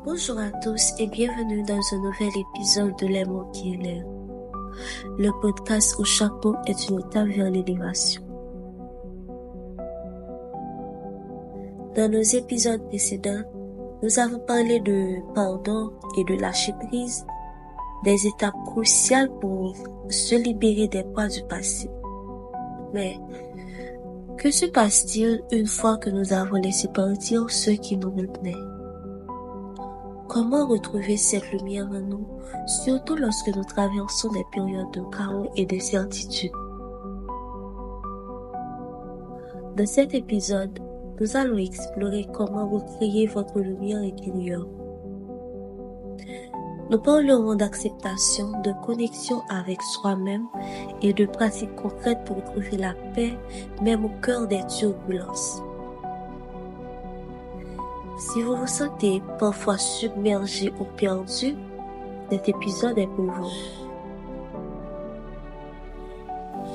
Bonjour à tous et bienvenue dans un nouvel épisode de Les mots qui élèvent, le podcast où chaque mot est une étape vers l'élévation. Dans nos épisodes précédents, nous avons parlé de pardon et de lâcher prise, des étapes cruciales pour se libérer des poids du passé. Mais que se passe-t-il une fois que nous avons laissé partir ceux qui nous retenaient? Comment retrouver cette lumière en nous, surtout lorsque nous traversons des périodes de chaos et d'incertitude? Dans cet épisode, nous allons explorer comment recréer votre lumière intérieure. Nous parlerons d'acceptation, de connexion avec soi-même et de pratiques concrètes pour trouver la paix, même au cœur des turbulences. Si vous vous sentez parfois submergé ou perdu, cet épisode est pour vous.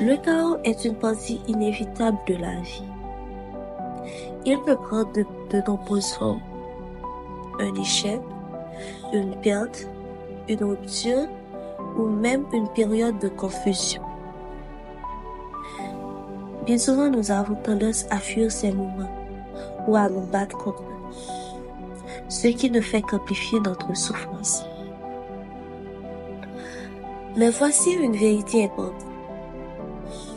Le chaos est une partie inévitable de la vie. Il peut prendre de nombreuses formes. Un échec, une perte, une rupture ou même une période de confusion. Bien souvent, nous avons tendance à fuir ces moments ou à nous battre contre eux, ce qui ne fait qu'amplifier notre souffrance. Mais voici une vérité importante.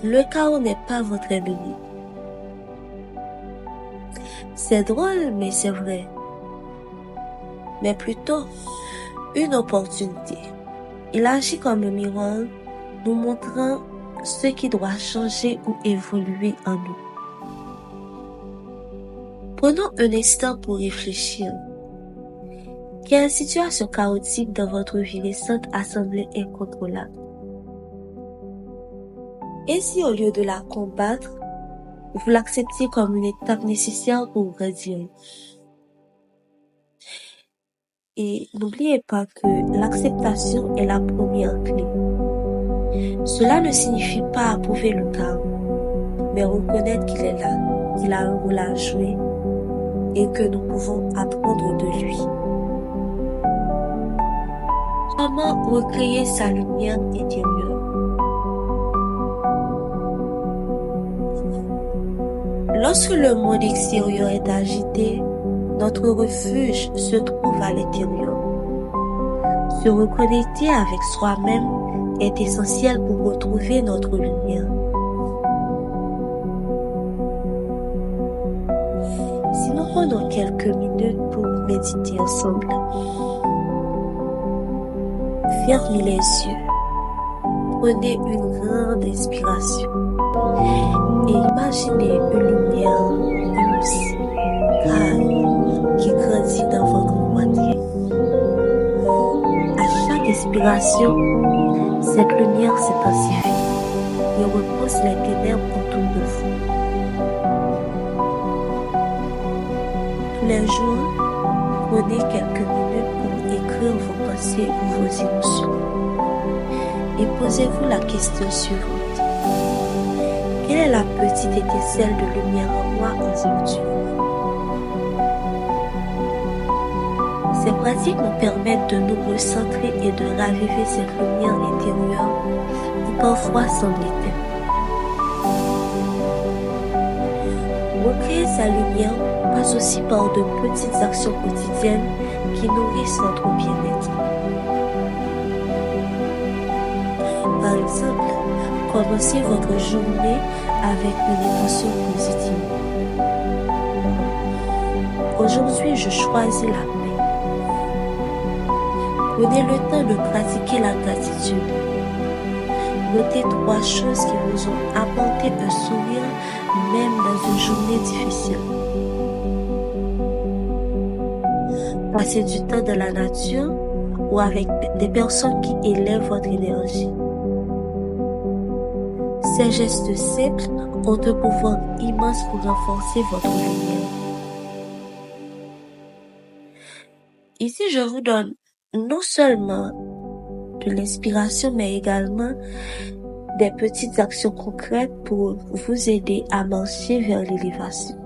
Le chaos n'est pas votre ennemi. C'est drôle, mais c'est vrai. Mais plutôt, une opportunité. Il agit comme un miroir, nous montrant ce qui doit changer ou évoluer en nous. Prenons un instant pour réfléchir. Quelle situation chaotique dans votre vie récente a semblé incontrôlable? Et si au lieu de la combattre, vous l'acceptiez comme une étape nécessaire pour grandir? Et n'oubliez pas que l'acceptation est la première clé. Cela ne signifie pas approuver le chaos, mais reconnaître qu'il est là, qu'il a un rôle à jouer et que nous pouvons apprendre de lui. Comment recréer sa lumière intérieure? Lorsque le monde extérieur est agité, notre refuge se trouve à l'intérieur. Se reconnecter avec soi-même est essentiel pour retrouver notre lumière. Si nous prenons quelques minutes pour méditer ensemble, fermez les yeux, prenez une grande inspiration et imaginez une lumière douce, calme, qui grandit dans votre poitrine. À chaque inspiration, cette lumière s'intensifie et repousse les ténèbres autour de vous. Tous les jours, prenez quelques minutes pour écrire vos pensées ou vos émotions. Et posez-vous la question suivante. Quelle est la petite étincelle de lumière en moi aujourd'hui? Ces pratiques nous permettent de nous recentrer et de raviver cette lumière intérieure qui parfois semble éteinte. Recréer sa lumière passe aussi par de petites actions quotidiennes qui nourrissent notre bien-être. Par exemple, commencez votre journée avec une intention positive. Aujourd'hui, je choisis la paix. Prenez le temps de pratiquer la gratitude. Notez 3 choses qui vous ont apporté un sourire même dans une journée difficile. Passez du temps dans la nature ou avec des personnes qui élèvent votre énergie. Ces gestes simples ont un pouvoir immense pour renforcer votre lumière. Ici, je vous donne non seulement de l'inspiration, mais également des petites actions concrètes pour vous aider à marcher vers l'élévation.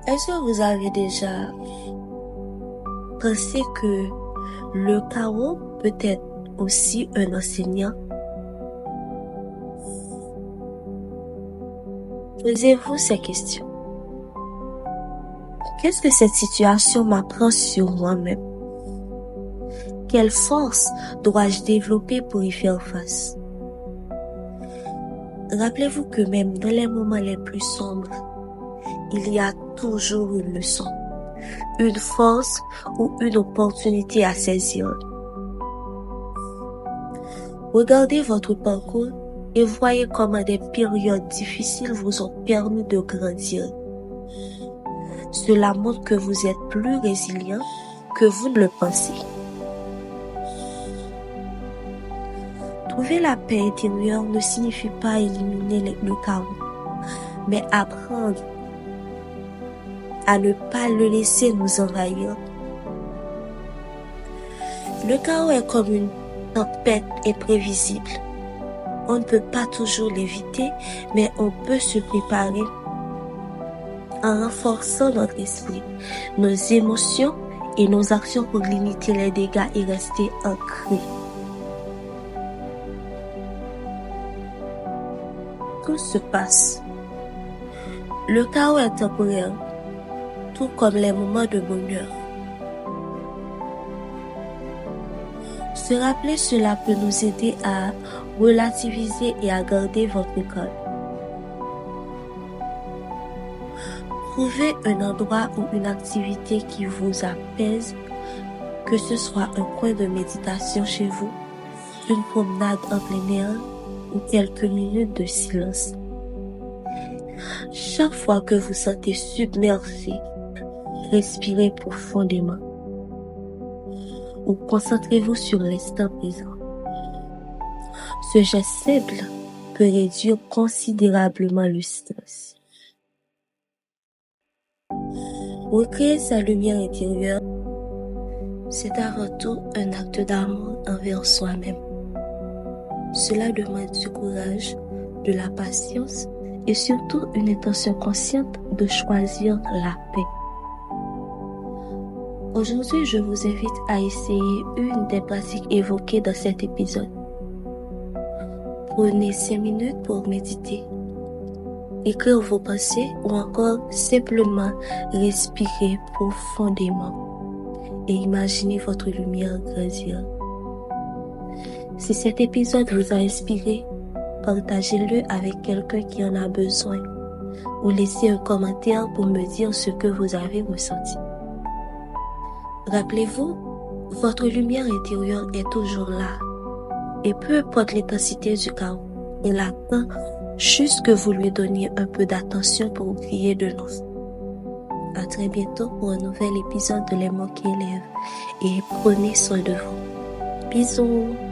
Est-ce que vous avez déjà pensé que le chaos peut être aussi un enseignant? Posez-vous ces questions. Qu'est-ce que cette situation m'apprend sur moi-même? Quelle force dois-je développer pour y faire face? Rappelez-vous que même dans les moments les plus sombres, il y a toujours une leçon, une force ou une opportunité à saisir. Regardez votre parcours et voyez comment des périodes difficiles vous ont permis de grandir. Cela montre que vous êtes plus résilient que vous ne le pensez. Trouver la paix intérieure ne signifie pas éliminer le chaos, mais apprendre à ne pas le laisser nous envahir. Le chaos est comme une tempête imprévisible. On ne peut pas toujours l'éviter, mais on peut se préparer en renforçant notre esprit, nos émotions et nos actions pour limiter les dégâts et rester ancrés. Tout se passe. Le chaos est temporaire, tout comme les moments de bonheur. Se rappeler cela peut nous aider à relativiser et à garder votre calme. Trouvez un endroit ou une activité qui vous apaise, que ce soit un coin de méditation chez vous, une promenade en plein air ou quelques minutes de silence. Chaque fois que vous sentez submergé, respirez profondément ou concentrez-vous sur l'instant présent. Ce geste simple peut réduire considérablement le stress. Recréer sa lumière intérieure, c'est avant tout un acte d'amour envers soi-même. Cela demande du courage, de la patience et surtout une intention consciente de choisir la paix. Aujourd'hui, je vous invite à essayer une des pratiques évoquées dans cet épisode. Prenez 5 minutes pour méditer, écrire vos pensées ou encore simplement respirer profondément et imaginez votre lumière grandir. Si cet épisode vous a inspiré, partagez-le avec quelqu'un qui en a besoin ou laissez un commentaire pour me dire ce que vous avez ressenti. Rappelez-vous, votre lumière intérieure est toujours là et peu importe l'intensité du chaos, elle attend juste que vous lui donniez un peu d'attention pour briller de nouveau. À très bientôt pour un nouvel épisode de Les mots qui élèvent et prenez soin de vous. Bisous!